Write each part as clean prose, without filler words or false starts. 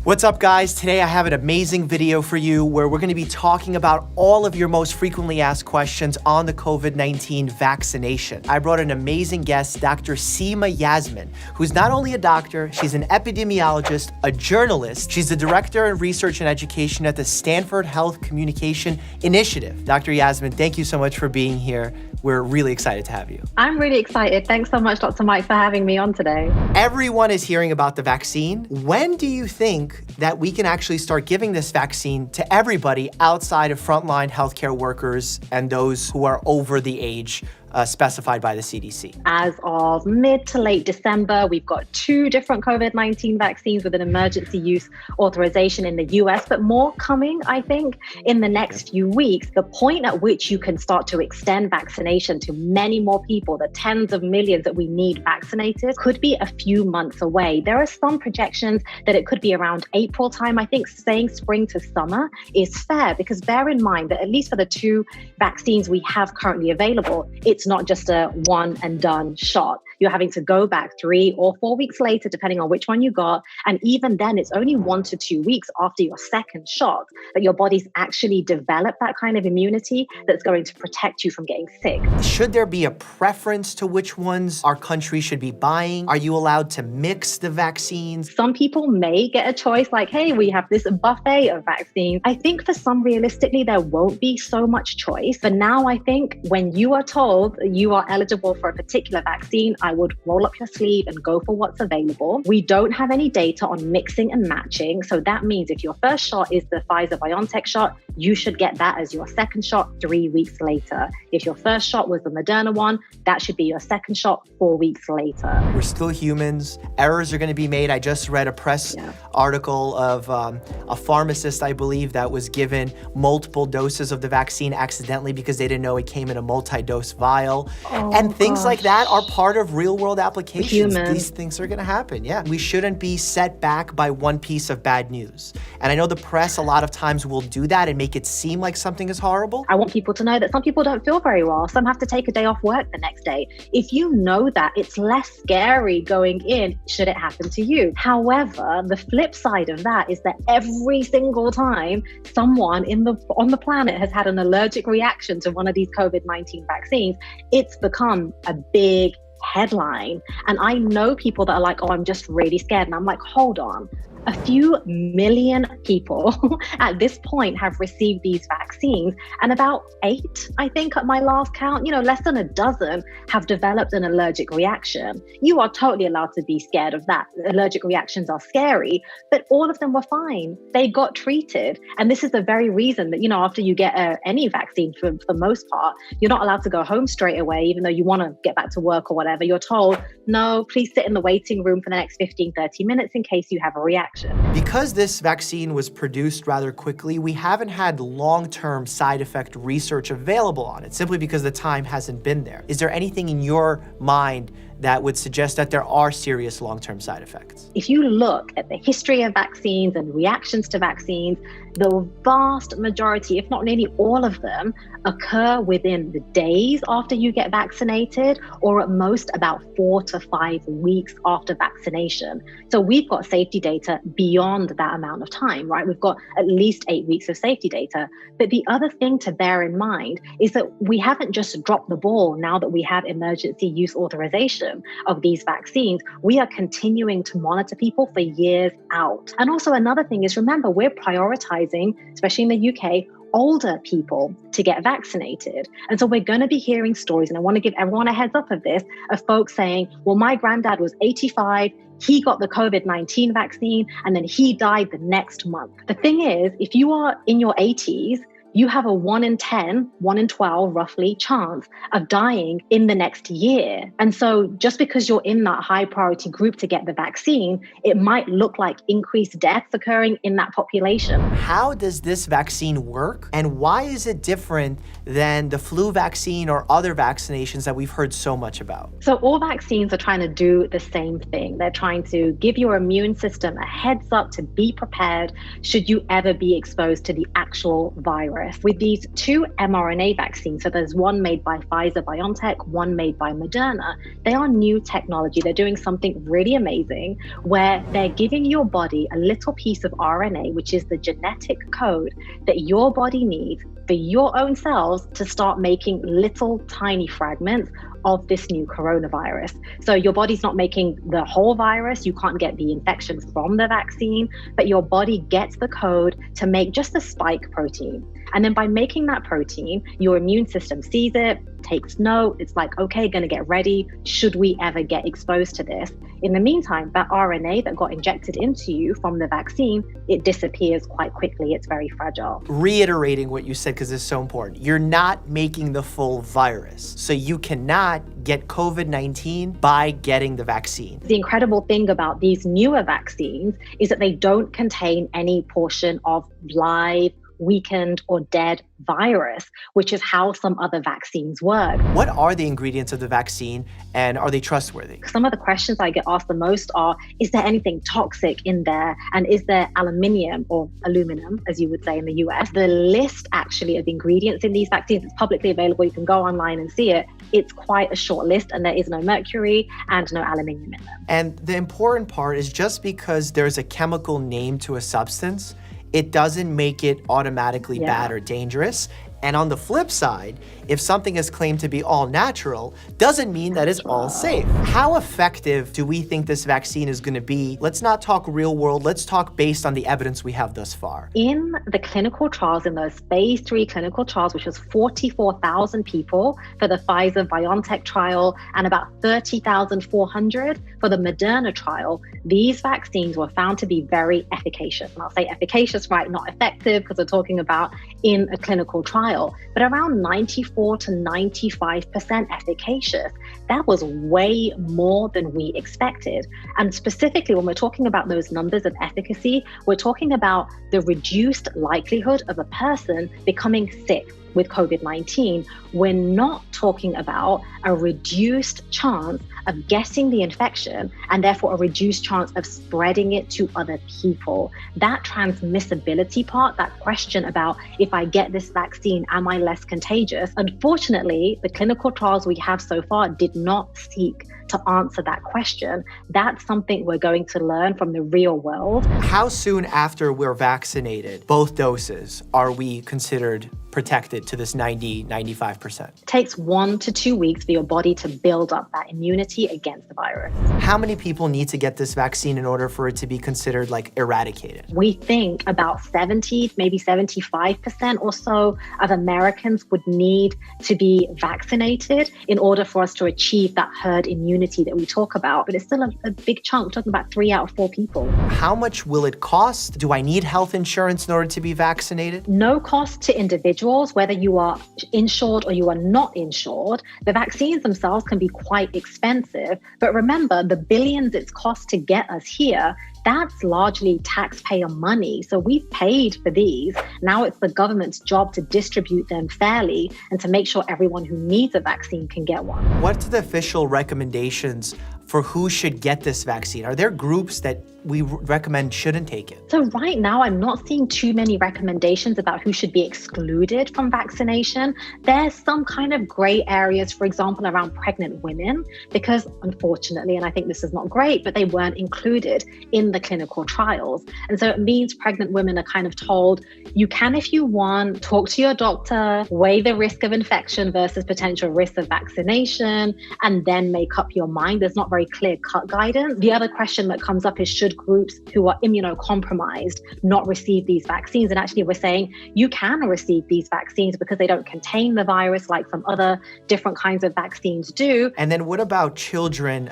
What's up, guys? Today I have an amazing video for you where we're going to be talking about all of your most frequently asked questions on the COVID-19 vaccination. I brought an amazing guest, Dr. Seema Yasmin, who's not only a doctor, she's an epidemiologist, a journalist. She's the director of research and education at the Stanford Health Communication Initiative. Dr. Yasmin, thank you so much for being here. We're really excited to have you. I'm really excited. Thanks so much, Dr. Mike, for having me on today. Everyone is hearing about the vaccine. When do you think that we can actually start giving this vaccine to everybody outside of frontline healthcare workers and those who are over the age specified by the CDC? As of mid to late December, we've got 2 different COVID-19 vaccines with an emergency use authorization in the US, but more coming, I think, in the next few weeks. The point at which you can start to extend vaccination to many more people, the tens of millions that we need vaccinated, could be a few months away. There are some projections that it could be around April time. I think saying spring to summer is fair because bear in mind that at least for the 2 vaccines we have currently available, it's not just a one and done shot. You're having to go back 3 or 4 weeks later, depending on which one you got. And even then, it's only 1 to 2 weeks after your second shot that your body's actually developed that kind of immunity that's going to protect you from getting sick. Should there be a preference to which ones our country should be buying? Are you allowed to mix the vaccines? Some people may get a choice like, hey, we have this buffet of vaccines. I think for some, realistically, there won't be so much choice. But now I think when you are told you are eligible for a particular vaccine, I would roll up your sleeve and go for what's available. We don't have any data on mixing and matching. So that means if your first shot is the Pfizer-BioNTech shot, you should get that as your second shot 3 weeks later. If your first shot was the Moderna one, that should be your second shot 4 weeks later. We're still humans. Errors are going to be made. I just read a press article of a pharmacist, I believe, that was given multiple doses of the vaccine accidentally because they didn't know it came in a multi-dose vial. And things like that are part of real-world applications. These things are going to happen. Yeah, we shouldn't be set back by one piece of bad news. And I know the press a lot of times will do that and make it seem like something is horrible. I want people to know that some people don't feel very well. Some have to take a day off work the next day. If you know that, it's less scary going in should it happen to you. However, the flip side of that is that every single time someone on the planet has had an allergic reaction to one of these COVID-19 vaccines, it's become a big headline. And I know people that are like, oh, I'm just really scared. And I'm like, hold on. A few million people at this point have received these vaccines, and about 8, I think at my last count, less than a dozen have developed an allergic reaction. You are totally allowed to be scared of that. Allergic reactions are scary, but all of them were fine. They got treated. And this is the very reason that, after you get any vaccine for the most part, you're not allowed to go home straight away, even though you want to get back to work or whatever. You're told, no, please sit in the waiting room for the next 15, 30 minutes in case you have a reaction. Because this vaccine was produced rather quickly, we haven't had long-term side effect research available on it, simply because the time hasn't been there. Is there anything in your mind that would suggest that there are serious long-term side effects? If you look at the history of vaccines and reactions to vaccines, the vast majority, if not nearly all of them, occur within the days after you get vaccinated, or at most about 4 to 5 weeks after vaccination. So we've got safety data beyond that amount of time, right? We've got at least 8 weeks of safety data. But the other thing to bear in mind is that we haven't just dropped the ball now that we have emergency use authorization of these vaccines. We are continuing to monitor people for years out. And also another thing is, remember, we're prioritizing, especially in the UK, older people to get vaccinated. And so we're going to be hearing stories, and I want to give everyone a heads up of this, of folks saying, well, my granddad was 85, he got the COVID-19 vaccine, and then he died the next month. The thing is, if you are in your 80s, you have a 1 in 10, 1 in 12, roughly, chance of dying in the next year. And so just because you're in that high priority group to get the vaccine, it might look like increased deaths occurring in that population. How does this vaccine work? And why is it different than the flu vaccine or other vaccinations that we've heard so much about? So all vaccines are trying to do the same thing. They're trying to give your immune system a heads up to be prepared should you ever be exposed to the actual virus. coronavirus with these two mRNA vaccines. So there's one made by Pfizer BioNTech, one made by Moderna. They are new technology. They're doing something really amazing where they're giving your body a little piece of RNA, which is the genetic code that your body needs for your own cells to start making little tiny fragments of this new coronavirus. So your body's not making the whole virus. You can't get the infection from the vaccine, but your body gets the code to make just the spike protein. And then by making that protein, your immune system sees it, takes note. It's like, okay, going to get ready. Should we ever get exposed to this? In the meantime, that RNA that got injected into you from the vaccine, it disappears quite quickly. It's very fragile. Reiterating what you said, because it's so important, you're not making the full virus. So you cannot get COVID-19 by getting the vaccine. The incredible thing about these newer vaccines is that they don't contain any portion of live, weakened, or dead virus, which is how some other vaccines work. What are the ingredients of the vaccine, and are they trustworthy? Some of the questions I get asked the most are, is there anything toxic in there? And is there aluminium, or aluminum, as you would say in the US? The list actually of ingredients in these vaccines is publicly available. You can go online and see it. It's quite a short list, and there is no mercury and no aluminium in them. And the important part is just because there's a chemical name to a substance, it doesn't make it automatically bad or dangerous. And on the flip side, if something is claimed to be all natural, doesn't mean that it's all safe. How effective do we think this vaccine is going to be? Let's not talk real world. Let's talk based on the evidence we have thus far. In the clinical trials, in those phase 3 clinical trials, which was 44,000 people for the Pfizer BioNTech trial and about 30,400 for the Moderna trial, these vaccines were found to be very efficacious. And I'll say efficacious, right? Not effective, because we're talking about in a clinical trial, but around 94 to 95% efficacious. That was way more than we expected. And specifically, when we're talking about those numbers of efficacy, we're talking about the reduced likelihood of a person becoming sick with COVID-19. We're not talking about a reduced chance of getting the infection and therefore a reduced chance of spreading it to other people. That transmissibility part, that question about if I get this vaccine, am I less contagious? Unfortunately, the clinical trials we have so far did not seek to answer that question. That's something we're going to learn from the real world. How soon after we're vaccinated, both doses, are we considered protected to this 90-95%? It takes 1 to 2 weeks for your body to build up that immunity against the virus. How many people need to get this vaccine in order for it to be considered like eradicated? We think about 70, maybe 75% or so of Americans would need to be vaccinated in order for us to achieve that herd immunity that we talk about. But it's still a big chunk. We're talking about 3 out of 4 people. How much will it cost? Do I need health insurance in order to be vaccinated? No cost to individuals, whether you are insured or you are not insured. The vaccines themselves can be quite expensive. But remember, the billions it's cost to get us here, that's largely taxpayer money. So we've paid for these. Now it's the government's job to distribute them fairly and to make sure everyone who needs a vaccine can get one. What's the official recommendations for who should get this vaccine? Are there groups that we recommend shouldn't take it? So right now, I'm not seeing too many recommendations about who should be excluded from vaccination. There's some kind of gray areas, for example, around pregnant women, because unfortunately, and I think this is not great, but they weren't included in the clinical trials. And so it means pregnant women are kind of told, you can, if you want, talk to your doctor, weigh the risk of infection versus potential risk of vaccination, and then make up your mind. There's not very clear-cut guidance. The other question that comes up is, should groups who are immunocompromised not receive these vaccines? And actually, we're saying you can receive these vaccines because they don't contain the virus like some other different kinds of vaccines do. And then what about children?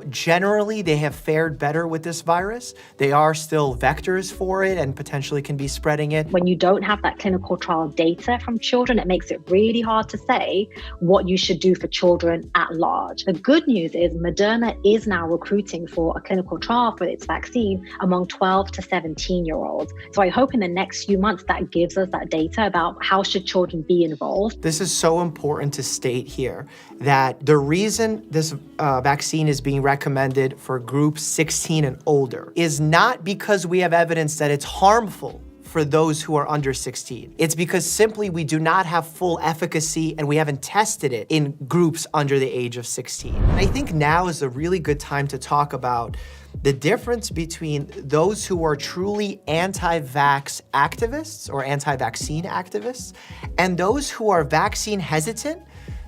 Generally, they have fared better with this virus. They are still vectors for it and potentially can be spreading it. When you don't have that clinical trial data from children, it makes it really hard to say what you should do for children at large. The good news is Moderna is now recruiting for a clinical trial for its vaccine among 12 to 17-year-olds. So I hope in the next few months that gives us that data about how should children be involved. This is so important to state here that the reason this vaccine is being recommended for groups 16 and older is not because we have evidence that it's harmful for those who are under 16. It's because simply we do not have full efficacy and we haven't tested it in groups under the age of 16. And I think now is a really good time to talk about the difference between those who are truly anti-vax activists or anti-vaccine activists and those who are vaccine hesitant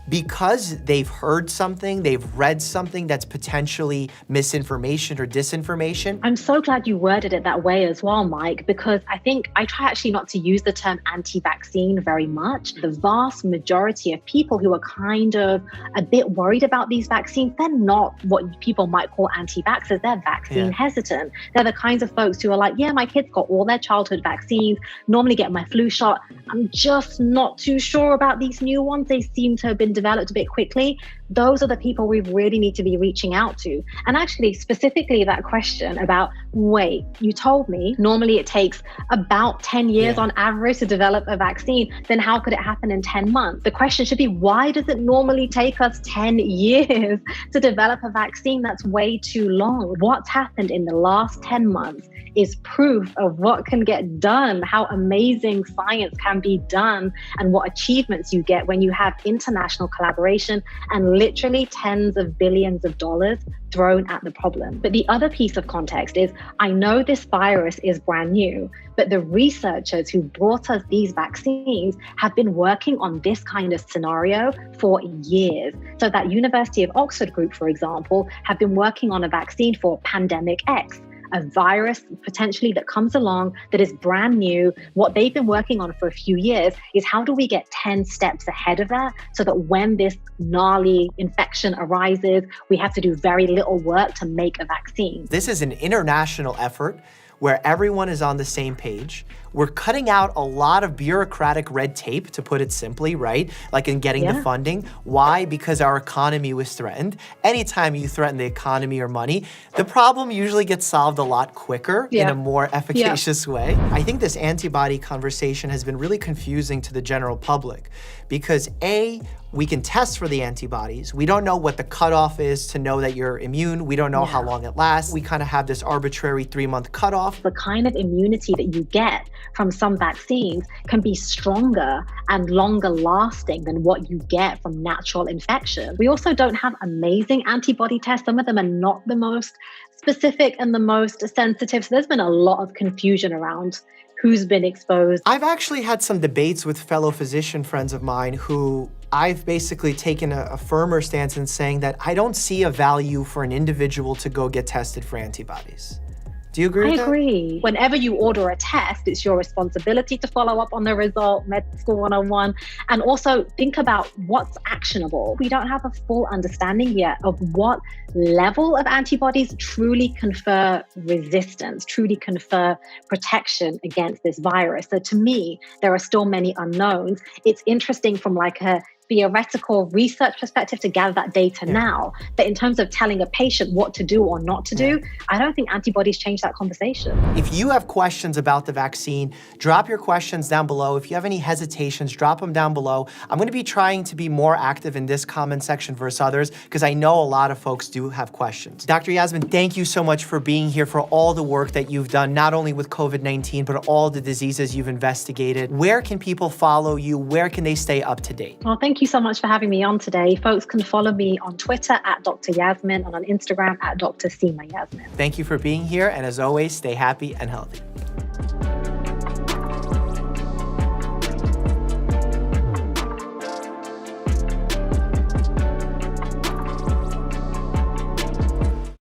because they've heard something, they've read something that's potentially misinformation or disinformation. I'm so glad you worded it that way as well, Mike, because I think I try actually not to use the term anti-vaccine very much. The vast majority of people who are kind of a bit worried about these vaccines, they're not what people might call anti-vaxxers, they're vaccine hesitant. They're the kinds of folks who are like, yeah, my kids got all their childhood vaccines, normally get my flu shot. I'm just not too sure about these new ones. They seem to have been developed a bit quickly. Those are the people we really need to be reaching out to. And actually, specifically that question about, wait, you told me normally it takes about 10 years on average to develop a vaccine, then how could it happen in 10 months? The question should be, why does it normally take us 10 years to develop a vaccine? That's way too long. What's happened in the last 10 months is proof of what can get done, how amazing science can be done, and what achievements you get when you have international collaboration and literally tens of billions of dollars thrown at the problem. But the other piece of context is, I know this virus is brand new, but the researchers who brought us these vaccines have been working on this kind of scenario for years. So that University of Oxford group, for example, have been working on a vaccine for pandemic X, a virus potentially that comes along that is brand new. What they've been working on for a few years is how do we get 10 steps ahead of that so that when this gnarly infection arises, we have to do very little work to make a vaccine. This is an international effort where everyone is on the same page. We're cutting out a lot of bureaucratic red tape, to put it simply, right? Like in getting the funding. Why? Because our economy was threatened. Anytime you threaten the economy or money, the problem usually gets solved a lot quicker in a more efficacious way. I think this antibody conversation has been really confusing to the general public because A, we can test for the antibodies. We don't know what the cutoff is to know that you're immune. We don't know how long it lasts. We kind of have this arbitrary 3-month cutoff. The kind of immunity that you get from some vaccines can be stronger and longer lasting than what you get from natural infection. We also don't have amazing antibody tests. Some of them are not the most specific and the most sensitive. So there's been a lot of confusion around who's been exposed. I've actually had some debates with fellow physician friends of mine who I've basically taken a firmer stance in saying that I don't see a value for an individual to go get tested for antibodies. Do you agree with that? I agree. Whenever you order a test, it's your responsibility to follow up on the result, med school 101, and also think about what's actionable. We don't have a full understanding yet of what level of antibodies truly confer resistance, truly confer protection against this virus. So to me, there are still many unknowns. It's interesting from like a theoretical research perspective to gather that data now. But in terms of telling a patient what to do or not to do, I don't think antibodies change that conversation. If you have questions about the vaccine, drop your questions down below. If you have any hesitations, drop them down below. I'm going to be trying to be more active in this comment section versus others because I know a lot of folks do have questions. Dr. Yasmin, thank you so much for being here, for all the work that you've done, not only with COVID-19, but all the diseases you've investigated. Where can people follow you? Where can they stay up to date? Well, thank you so much for having me on today. Folks can follow me on Twitter at Dr. Yasmin and on Instagram at Dr. Seema Yasmin. Thank you for being here. And as always, stay happy and healthy.